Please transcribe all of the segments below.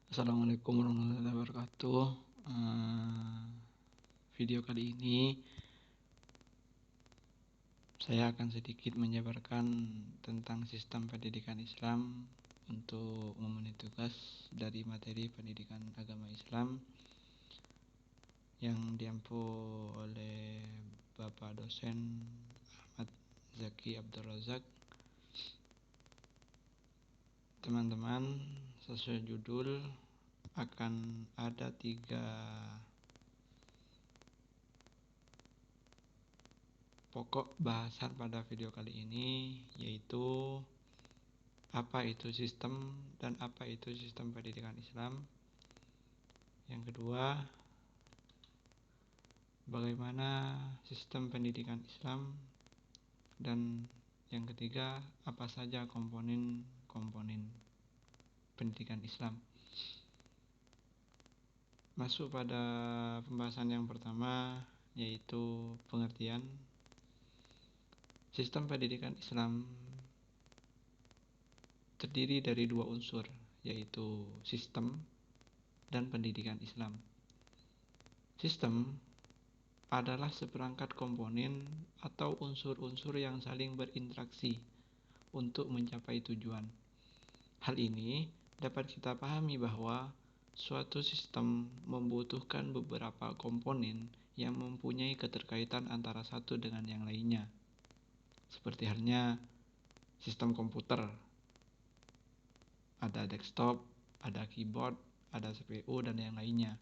Assalamualaikum warahmatullahi wabarakatuh. Video kali ini saya akan sedikit menjabarkan tentang sistem pendidikan Islam untuk memenuhi tugas dari materi pendidikan agama Islam yang diampu oleh Bapak dosen Ahmad Zaki Abdul Razak. Teman-teman, sesuai judul akan ada 3 pokok bahasan pada video kali ini, yaitu apa itu sistem dan apa itu sistem pendidikan Islam. Yang kedua, bagaimana sistem pendidikan Islam. Dan yang ketiga, apa saja komponen-komponen pendidikan Islam. Masuk pada pembahasan yang pertama, yaitu pengertian. Sistem pendidikan Islam terdiri dari 2 unsur, yaitu sistem dan pendidikan Islam. Sistem adalah seperangkat komponen atau unsur-unsur yang saling berinteraksi untuk mencapai tujuan. Hal ini dapat kita pahami bahwa suatu sistem membutuhkan beberapa komponen yang mempunyai keterkaitan antara satu dengan yang lainnya. Seperti halnya sistem komputer. Ada desktop, ada keyboard, ada CPU, dan yang lainnya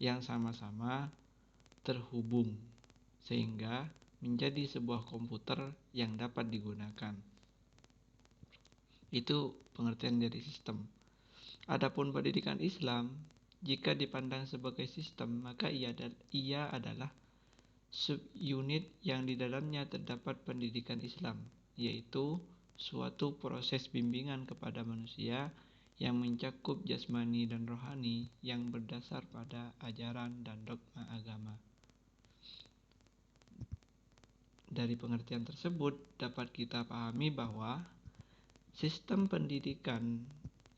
yang sama-sama terhubung sehingga menjadi sebuah komputer yang dapat digunakan. Itu pengertian dari sistem. Adapun pendidikan Islam, jika dipandang sebagai sistem, maka ia adalah subunit yang di dalamnya terdapat pendidikan Islam, yaitu suatu proses bimbingan kepada manusia yang mencakup jasmani dan rohani yang berdasar pada ajaran dan dogma agama. Dari pengertian tersebut dapat kita pahami bahwa sistem pendidikan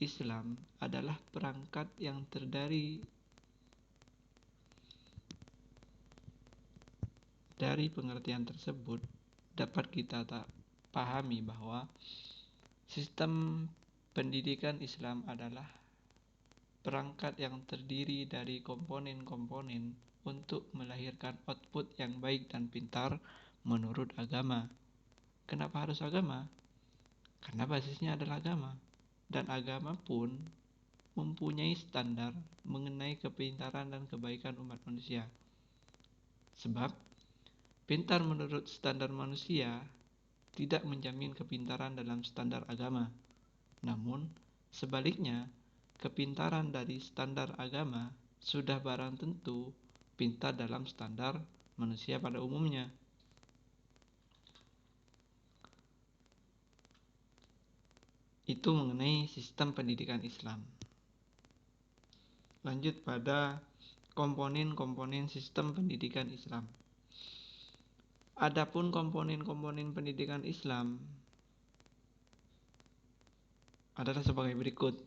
Islam adalah perangkat yang dari pengertian tersebut dapat kita pahami bahwa sistem pendidikan Islam adalah perangkat yang terdiri dari komponen-komponen untuk melahirkan output yang baik dan pintar menurut agama. Kenapa harus agama? Karena basisnya adalah agama. Dan agama pun mempunyai standar mengenai kepintaran dan kebaikan umat manusia. Sebab pintar menurut standar manusia tidak menjamin kepintaran dalam standar agama. Namun, sebaliknya, kepintaran dari standar agama sudah barang tentu pintar dalam standar manusia pada umumnya. Itu mengenai sistem pendidikan Islam. Lanjut pada komponen-komponen sistem pendidikan Islam. Adapun komponen-komponen pendidikan Islam adalah sebagai berikut.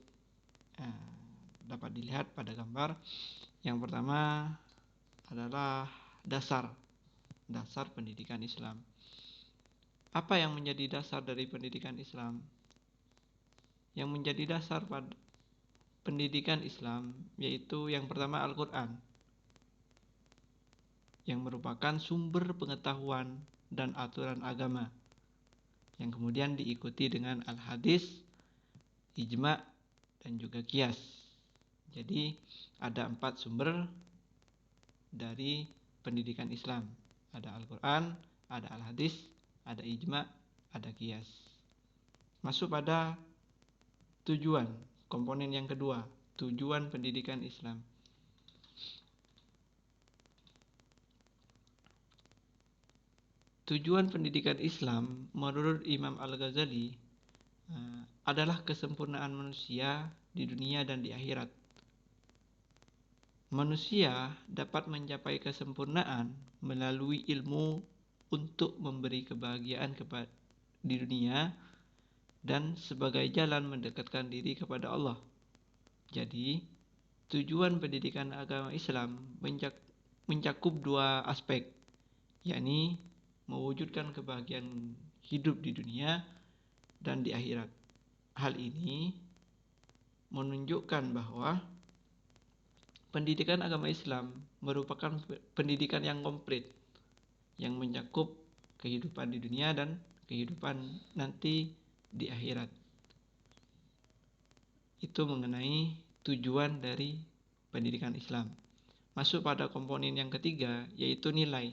Dapat dilihat pada gambar. Yang pertama adalah dasar pendidikan Islam. Apa yang menjadi dasar dari pendidikan Islam? Yang menjadi dasar pada pendidikan Islam yaitu yang pertama Al-Quran, yang merupakan sumber pengetahuan dan aturan agama, yang kemudian diikuti dengan Al-Hadis, Ijma, dan juga Qiyas. Jadi ada 4 sumber dari pendidikan Islam. Ada Al-Quran, ada Al-Hadis, ada Ijma, ada Qiyas. Masuk pada tujuan, komponen yang kedua, tujuan pendidikan Islam. Tujuan pendidikan Islam menurut Imam Al-Ghazali adalah kesempurnaan manusia di dunia dan di akhirat. Manusia dapat mencapai kesempurnaan melalui ilmu untuk memberi kebahagiaan di dunia dan sebagai jalan mendekatkan diri kepada Allah. Jadi, tujuan pendidikan agama Islam mencakup dua aspek, yakni mewujudkan kebahagiaan hidup di dunia dan di akhirat. Hal ini menunjukkan bahwa pendidikan agama Islam merupakan pendidikan yang komplit, yang mencakup kehidupan di dunia dan kehidupan nanti di akhirat. Itu mengenai tujuan dari pendidikan Islam. Masuk pada komponen yang ketiga, yaitu nilai.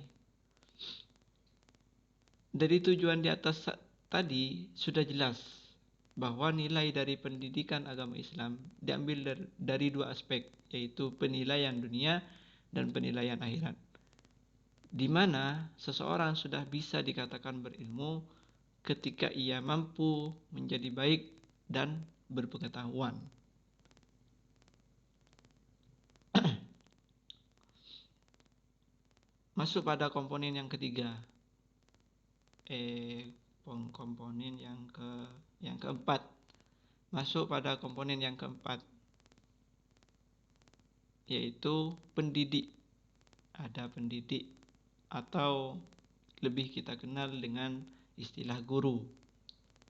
Dari tujuan di atas tadi sudah jelas bahwa nilai dari pendidikan agama Islam diambil dari dua aspek, yaitu penilaian dunia dan penilaian akhirat, di mana seseorang sudah bisa dikatakan berilmu ketika ia mampu menjadi baik dan berpengetahuan. Masuk pada komponen yang ketiga, komponen yang keempat. Masuk pada komponen yang keempat, yaitu pendidik. Ada pendidik atau lebih kita kenal dengan istilah guru.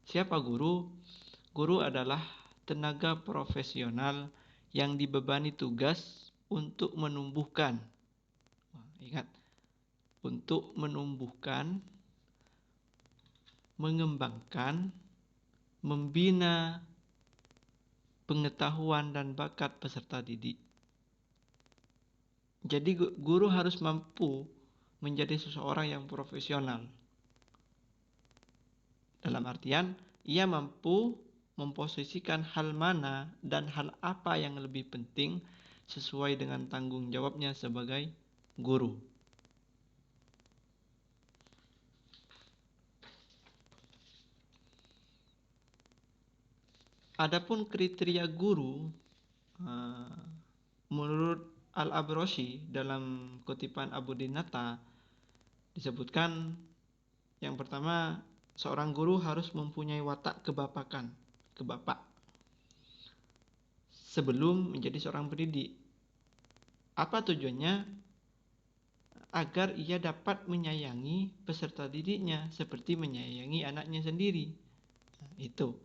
Siapa guru? Guru adalah tenaga profesional yang dibebani tugas untuk menumbuhkan. Ingat, untuk menumbuhkan, mengembangkan, membina pengetahuan dan bakat peserta didik. Jadi guru harus mampu menjadi seseorang yang profesional. Dalam artian, ia mampu memposisikan hal mana dan hal apa yang lebih penting sesuai dengan tanggung jawabnya sebagai guru. Adapun kriteria guru, menurut Al-Abrashi dalam kutipan Abu Dinata disebutkan yang pertama, seorang guru harus mempunyai watak kebapak sebelum menjadi seorang pendidik. Apa tujuannya? Agar ia dapat menyayangi peserta didiknya seperti menyayangi anaknya sendiri. Itu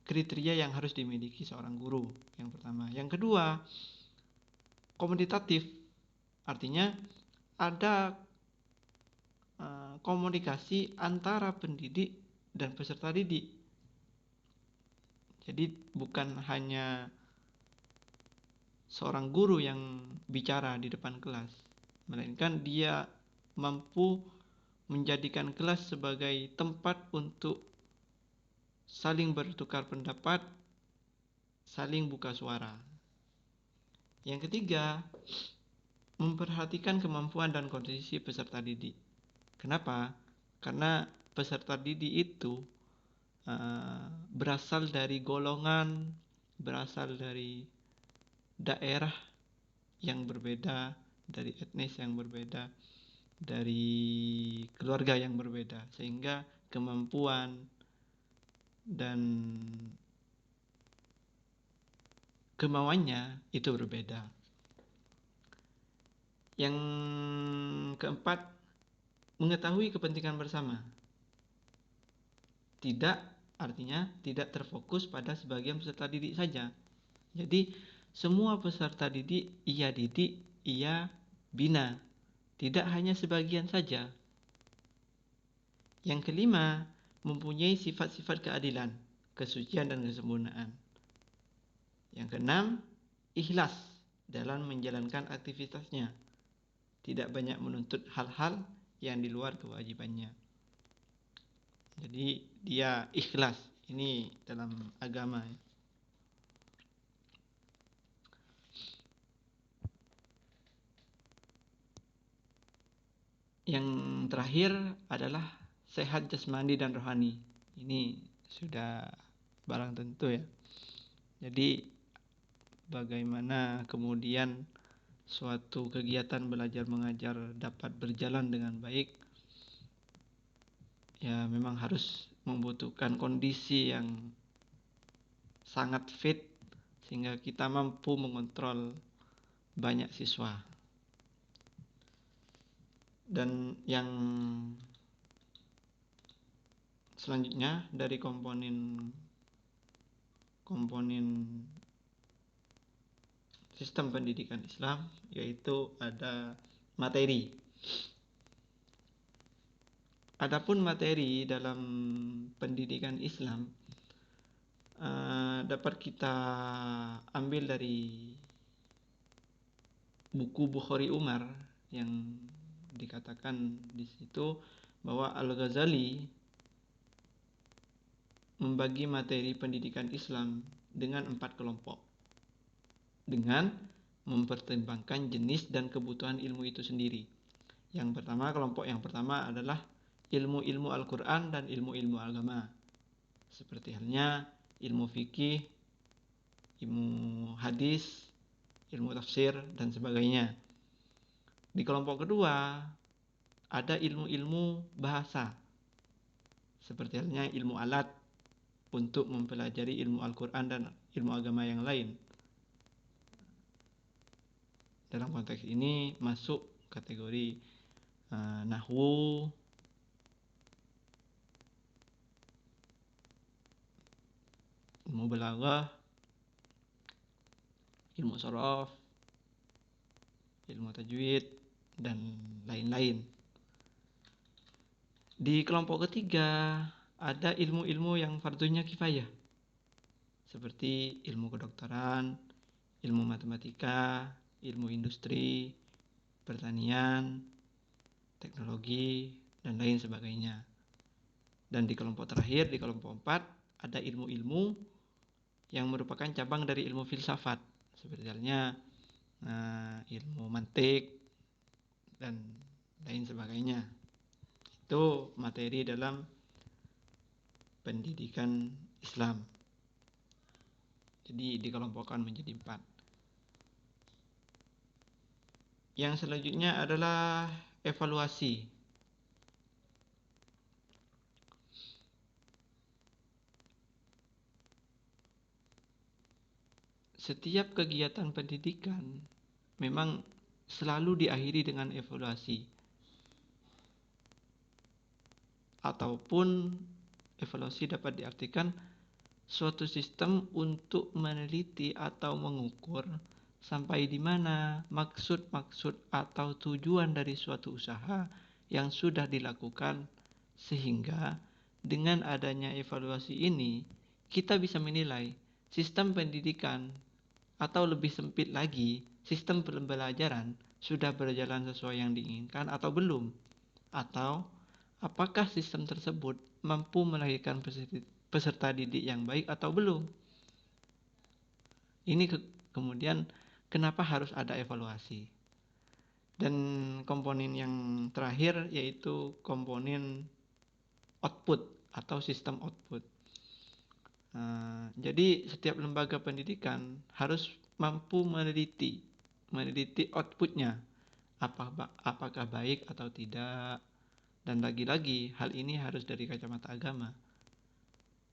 kriteria yang harus dimiliki seorang guru. Yang pertama. Yang kedua, komunikatif. Artinya ada komunikasi antara pendidik dan peserta didik. Jadi bukan hanya seorang guru yang bicara di depan kelas, melainkan dia mampu menjadikan kelas sebagai tempat untuk saling bertukar pendapat, saling buka suara. Yang ketiga, memperhatikan kemampuan dan kondisi peserta didik. Kenapa? Karena peserta didik itu berasal dari golongan, berasal dari daerah yang berbeda, dari etnis yang berbeda, dari keluarga yang berbeda, sehingga kemampuan dan kemauannya itu berbeda. Yang keempat, mengetahui kepentingan bersama. Tidak, artinya tidak terfokus pada sebagian peserta didik saja. Jadi semua peserta didik ia bina, tidak hanya sebagian saja. Yang kelima, mempunyai sifat-sifat keadilan, kesucian dan kesempurnaan. Yang keenam, ikhlas dalam menjalankan aktivitasnya, tidak banyak menuntut hal-hal yang di luar kewajibannya. Jadi dia ikhlas, ini dalam agama. Yang terakhir adalah sehat jasmani dan rohani. Ini sudah barang tentu ya. Jadi bagaimana kemudian suatu kegiatan belajar mengajar dapat berjalan dengan baik, ya memang harus membutuhkan kondisi yang sangat fit sehingga kita mampu mengontrol banyak siswa. Dan yang selanjutnya dari komponen sistem pendidikan Islam, yaitu ada materi. Adapun materi dalam pendidikan Islam dapat kita ambil dari buku Bukhari Umar yang dikatakan di situ bahwa Al-Ghazali membagi materi pendidikan Islam dengan 4 kelompok dengan mempertimbangkan jenis dan kebutuhan ilmu itu sendiri. Kelompok yang pertama adalah ilmu-ilmu Al-Quran dan ilmu-ilmu agama, seperti halnya ilmu fikih, ilmu hadis, ilmu tafsir, dan sebagainya. Di kelompok kedua ada ilmu-ilmu bahasa, seperti halnya ilmu alat untuk mempelajari ilmu Al-Quran dan ilmu agama yang lain. Dalam konteks ini masuk kategori nahwu, ilmu balaghah, ilmu shorof, ilmu tajwid, dan lain-lain. Di kelompok ketiga ada ilmu-ilmu yang fardunya kifayah, seperti ilmu kedokteran, ilmu matematika, ilmu industri, pertanian, teknologi, dan lain sebagainya. Dan di kelompok terakhir, di kelompok 4, ada ilmu-ilmu yang merupakan cabang dari ilmu filsafat, seperti halnya ilmu mantik dan lain sebagainya. Itu materi dalam pendidikan Islam. Jadi dikelompokkan menjadi 4. Yang selanjutnya adalah evaluasi. Setiap kegiatan pendidikan memang selalu diakhiri dengan evaluasi. Ataupun evaluasi dapat diartikan suatu sistem untuk meneliti atau mengukur sampai di mana maksud-maksud atau tujuan dari suatu usaha yang sudah dilakukan, sehingga dengan adanya evaluasi ini kita bisa menilai sistem pendidikan atau lebih sempit lagi sistem pembelajaran sudah berjalan sesuai yang diinginkan atau belum, atau apakah sistem tersebut mampu melahirkan peserta didik yang baik atau belum. Ini kemudian kenapa harus ada evaluasi. Dan komponen yang terakhir yaitu komponen output atau sistem output. Jadi setiap lembaga pendidikan harus mampu meneliti outputnya, apakah baik atau tidak. Dan lagi-lagi hal ini harus dari kacamata agama.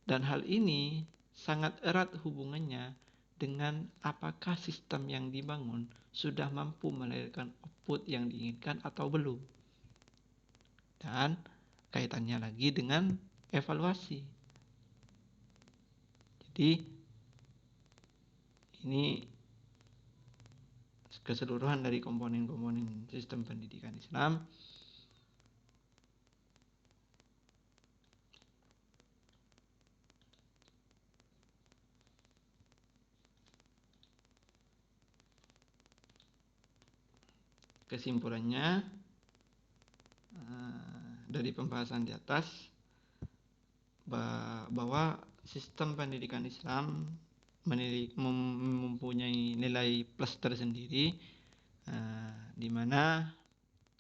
Dan hal ini sangat erat hubungannya dengan apakah sistem yang dibangun sudah mampu melahirkan output yang diinginkan atau belum. Dan kaitannya lagi dengan evaluasi. Jadi ini keseluruhan dari komponen-komponen sistem pendidikan Islam. Kesimpulannya dari pembahasan di atas bahwa sistem pendidikan Islam mempunyai nilai plus tersendiri, di mana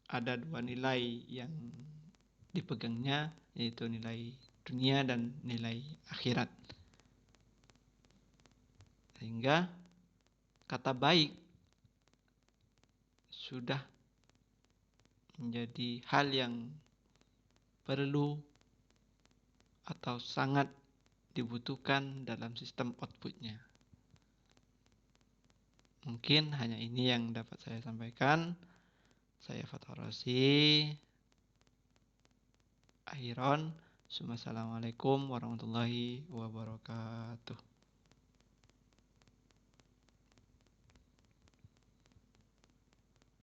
ada 2 nilai yang dipegangnya, yaitu nilai dunia dan nilai akhirat. Sehingga kata baik sudah menjadi hal yang perlu atau sangat dibutuhkan dalam sistem outputnya. Mungkin hanya ini yang dapat saya sampaikan. Saya Fathur Rosi. Akhiron. Assalamualaikum warahmatullahi wabarakatuh.